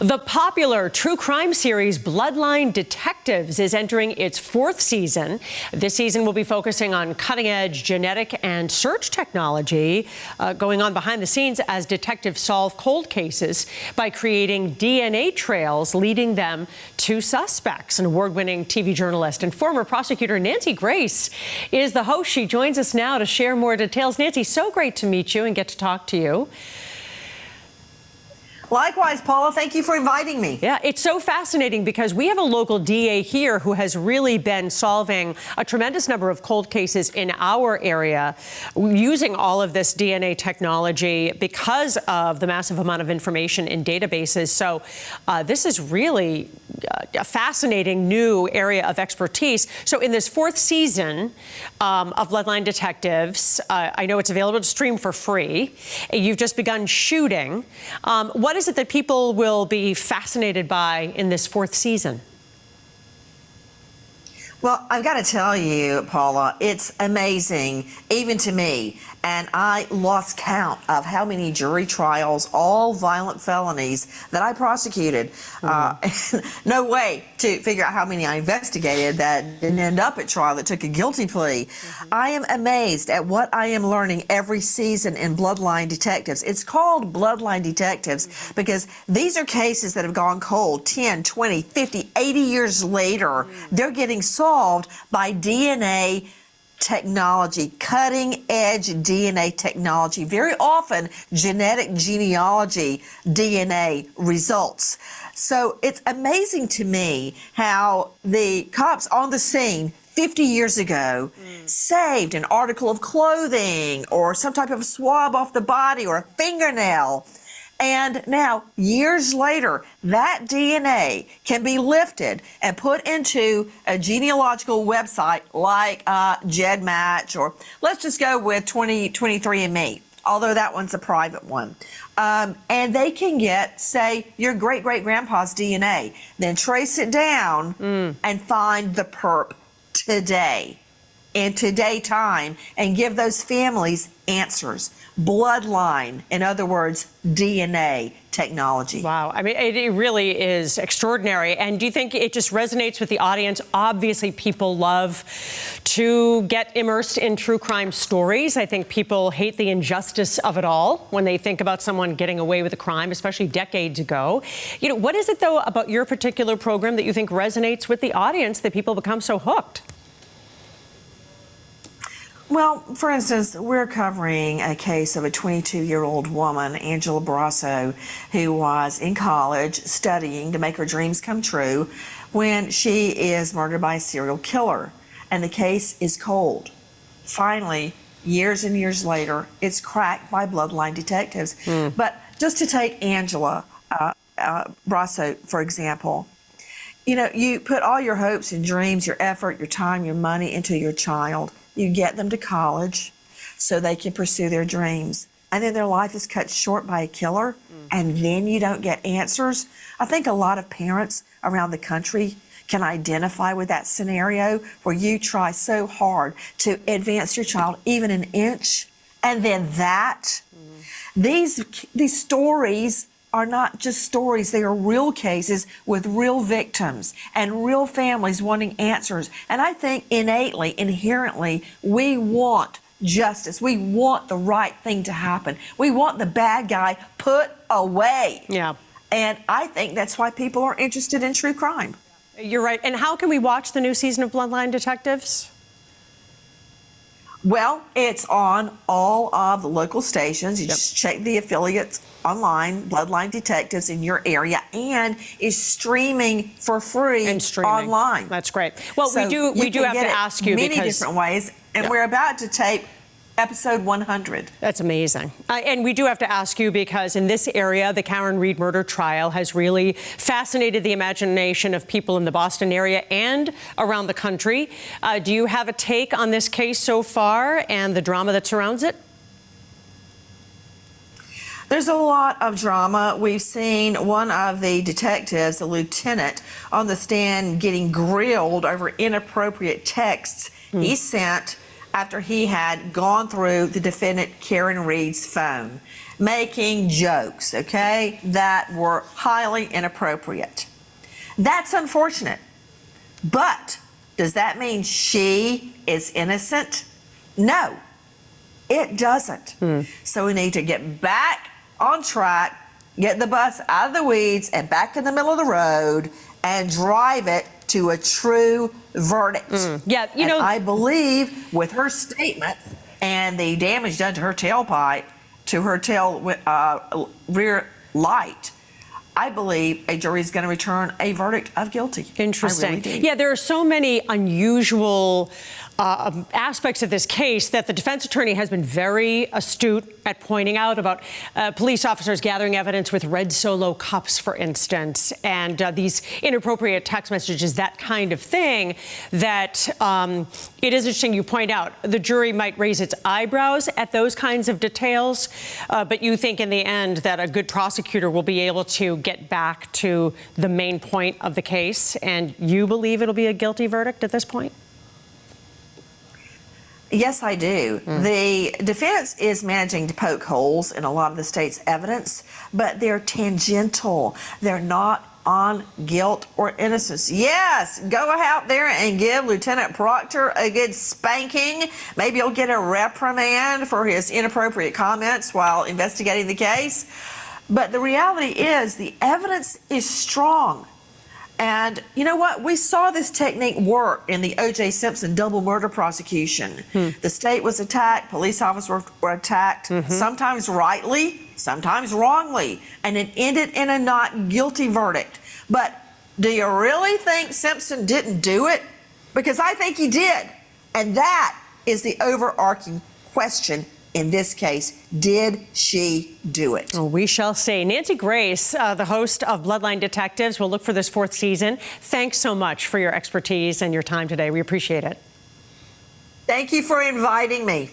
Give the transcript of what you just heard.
The popular true crime series Bloodline Detectives is entering its 4th season. This season will be focusing on cutting-edge genetic and search technology going on behind the scenes as detectives solve cold cases by creating DNA trails leading them to suspects. An award-winning TV journalist and former prosecutor Nancy Grace is the host. She joins us now to share more details. Nancy, so great to meet you and get to talk to you. Likewise, Paula, thank you for inviting me. Yeah, it's so fascinating because we have a local DA here who has really been solving a tremendous number of cold cases in our area using all of this DNA technology because of the massive amount of information in databases. So this is really a fascinating new area of expertise. So in this 4th season of Bloodline Detectives, I know it's available to stream for free. You've just begun shooting. What is it that people will be fascinated by in this 4th season? Well, I've got to tell you, Paula, it's amazing, even to me. And I lost count of how many jury trials, all violent felonies, that I prosecuted. No way to figure out how many I investigated that didn't end up at trial, that took a guilty plea. I am amazed at what I am learning every season in Bloodline Detectives. It's called Bloodline Detectives because these are cases that have gone cold 10, 20, 50, 80 years later. They're getting solved by DNA technology, cutting-edge DNA technology, very often genetic genealogy DNA results. So it's amazing to me how the cops on the scene 50 years ago saved an article of clothing or some type of swab off the body or a fingernail. And now, years later, that DNA can be lifted and put into a genealogical website like GEDmatch, or let's just go with 23andMe, although that one's a private one. And they can get, say, your great-great-grandpa's DNA, then trace it down and find the perp today, in today time, and give those families answers. Bloodline, in other words, DNA technology. Wow. I mean, it really is extraordinary. And do you think it just resonates with the audience? Obviously, people love to get immersed in true crime stories. I think people hate the injustice of it all when they think about someone getting away with a crime, especially decades ago. You know, what is it, though, about your particular program that you think resonates with the audience that people become so hooked? Well, for instance, we're covering a case of a 22-year-old woman, Angela Brasso, who was in college studying to make her dreams come true when she is murdered by a serial killer. And the case is cold. Finally, years and years later, it's cracked by Bloodline Detectives. But just to take Angela Brasso, for example, you know, you put all your hopes and dreams, your effort, your time, your money into your child. You get them to college so they can pursue their dreams. And then their life is cut short by a killer, and then you don't get answers. I think a lot of parents around the country can identify with that scenario where you try so hard to advance your child even an inch, and then that. These stories are not just stories, they are real cases with real victims and real families wanting answers. And I think innately, inherently, we want justice. We want the right thing to happen. We want the bad guy put away. Yeah. And I think that's why people are interested in true crime. You're right. And how can we watch the new season of Bloodline Detectives? Well, it's on all of the local stations. You just check the affiliates online, Bloodline Detectives in your area, and is streaming for free online. That's great. Well, so we do have to ask you many different ways, and we're about to tape episode 100. That's amazing. And we do have to ask you because in this area, the Karen Reed murder trial has really fascinated the imagination of people in the Boston area and around the country. Do you have a take on this case so far and the drama that surrounds it? There's a lot of drama. We've seen one of the detectives, a lieutenant, on the stand getting grilled over inappropriate texts he sent after he had gone through the defendant Karen Reed's phone. making jokes, okay, that were highly inappropriate. That's unfortunate. But does that mean she is innocent? No, it doesn't. So we need to get back on track, get the bus out of the weeds and back in the middle of the road and drive it to a true verdict. Yeah, you and know, I believe with her statement and the damage done to her tailpipe, to her rear light, I believe a jury is going to return a verdict of guilty. Interesting. I really do. Yeah, there are so many unusual aspects of this case that the defense attorney has been very astute at pointing out about police officers gathering evidence with red Solo cups, for instance, and these inappropriate text messages, that kind of thing, that it is interesting you point out. The jury might raise its eyebrows at those kinds of details, but you think in the end that a good prosecutor will be able to get back to the main point of the case, and you believe it'll be a guilty verdict at this point? Yes, I do. The defense is managing to poke holes in a lot of the state's evidence, but they're tangential. They're not on guilt or innocence. Yes, go out there and give Lieutenant Proctor a good spanking. Maybe he'll get a reprimand for his inappropriate comments while investigating the case. But the reality is the evidence is strong. And you know what? We saw this technique work in the O.J. Simpson double murder prosecution. The state was attacked, police officers were attacked, sometimes rightly, sometimes wrongly, and it ended in a not guilty verdict. But do you really think Simpson didn't do it? Because I think he did. And that is the overarching question in this case. Did she do it? Well, we shall see. Nancy Grace, the host of Bloodline Detectives, will look for this 4th season. Thanks so much for your expertise and your time today. We appreciate it. Thank you for inviting me.